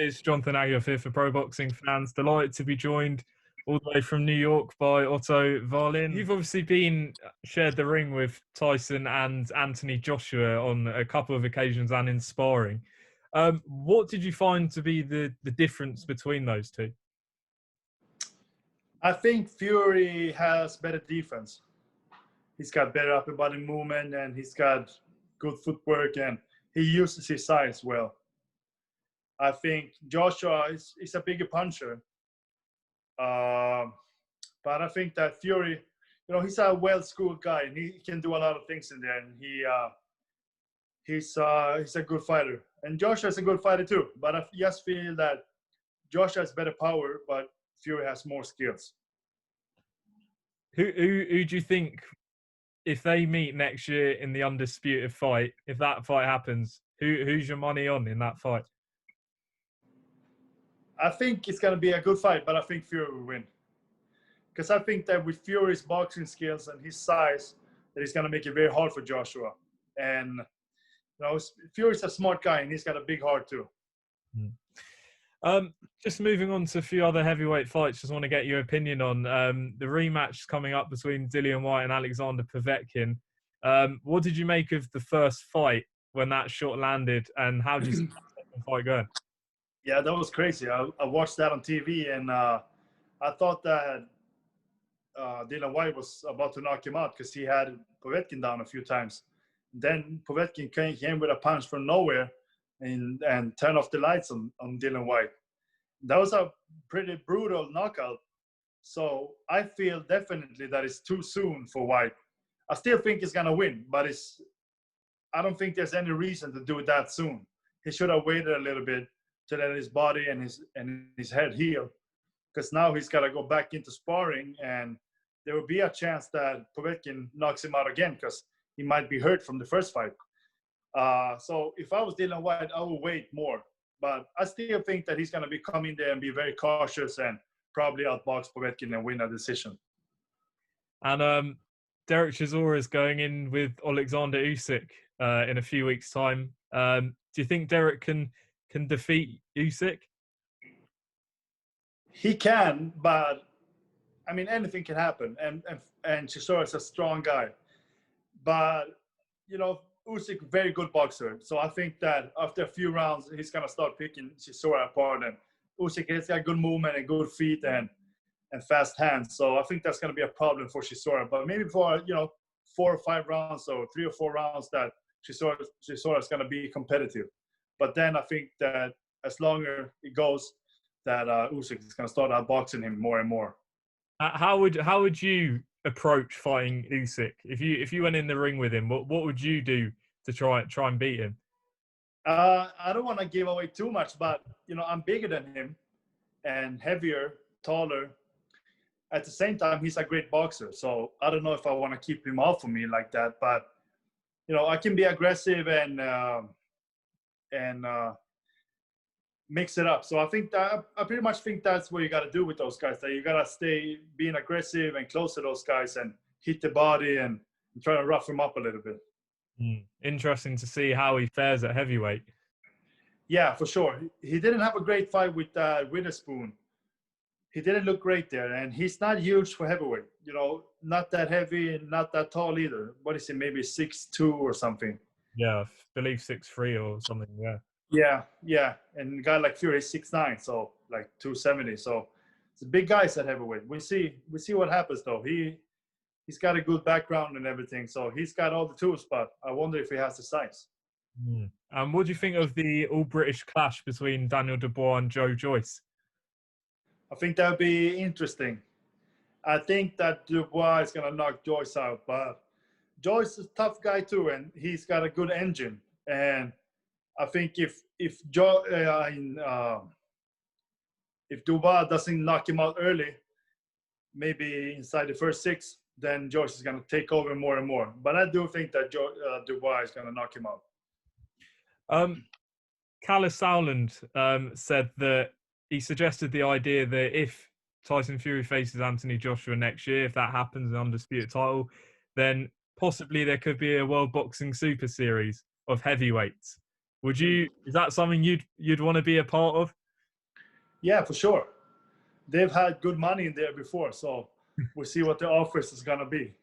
It's Jonathan Aguilar here for Pro Boxing Fans. Delighted to be joined all the way from New York by Otto Wallin. You've obviously shared the ring with Tyson and Anthony Joshua on a couple of occasions and in sparring. What did you find to be the difference between those two? I think Fury has better defense. He's got better upper body movement and he's got good footwork and he uses his size well. I think Joshua is a bigger puncher. But I think that Fury, he's a well-schooled guy and he can do a lot of things in there. And he's a good fighter. And Joshua's a good fighter too. But I just feel that Joshua has better power, but Fury has more skills. Who do you think, if they meet next year in the undisputed fight, if that fight happens, who's your money on in that fight? I think it's going to be a good fight, but I think Fury will win. Because I think that with Fury's boxing skills and his size, that he's going to make it very hard for Joshua. And, Fury's a smart guy and he's got a big heart too. Just moving on to a few other heavyweight fights, just want to get your opinion on the rematch coming up between Dillian Whyte and Alexander Povetkin. What did you make of the first fight when that shot landed, and how did you see the second fight going? Yeah, that was crazy. I watched that on TV, and I thought that Dillian Whyte was about to knock him out because he had Povetkin down a few times. Then Povetkin came with a punch from nowhere and turned off the lights on Dillian Whyte. That was a pretty brutal knockout. So I feel definitely that it's too soon for Whyte. I still think he's going to win, but I don't think there's any reason to do it that soon. He should have waited a little bit to let his body and his head heal, because now he's got to go back into sparring, and there will be a chance that Povetkin knocks him out again because he might be hurt from the first fight. So if I was Dillian Whyte, I would wait more. But I still think that he's going to be coming there and be very cautious and probably outbox Povetkin and win a decision. And Derek Chisora is going in with Oleksandr Usyk in a few weeks' time. Do you think Derek can defeat Usyk? He can, but I mean, anything can happen. And Chisora is a strong guy. But, Usyk, very good boxer. So I think that after a few rounds, he's going to start picking Chisora apart. And Usyk has got good movement and good feet and fast hands. So I think that's going to be a problem for Chisora. But maybe for, 4 or 5 rounds or 3 or 4 rounds that Chisora is going to be competitive. But then I think that as longer it goes, that Usyk is going to start outboxing him more and more. How would you approach fighting Usyk if you went in the ring with him? What would you do to try and beat him? I don't want to give away too much, but I'm bigger than him and heavier, taller. At the same time, he's a great boxer, so I don't know if I want to keep him off of me like that. But I can be aggressive and mix it up. So I think that I pretty much think that's what you got to do with those guys. That you got to stay being aggressive and close to those guys and hit the body and try to rough him up a little bit. Interesting to see how he fares at heavyweight. Yeah, for sure. He didn't have a great fight with Witherspoon. He didn't look great there, and he's not huge for heavyweight. Not that heavy and not that tall either. What is he? Maybe 6'2" or something. Yeah, I believe 6'3" or something. Yeah. And a guy like Fury is 6'9", so like 270. So it's big guys at heavyweight. We see what happens though. He's got a good background and everything, so he's got all the tools. But I wonder if he has the size. What do you think of the all-British clash between Daniel Dubois and Joe Joyce? I think that would be interesting. I think that Dubois is going to knock Joyce out, but Joyce is a tough guy too, and he's got a good engine. And I think if Dubois doesn't knock him out early, maybe inside the first 6, then Joyce is going to take over more and more. But I do think that Dubois is going to knock him out. Kalle Sauerland said that he suggested the idea that if Tyson Fury faces Anthony Joshua next year, if that happens, an undisputed title, then possibly there could be a World Boxing Super Series of heavyweights. Is that something you'd want to be a part of? Yeah, for sure. They've had good money in there before, so we'll see what the offers is gonna be.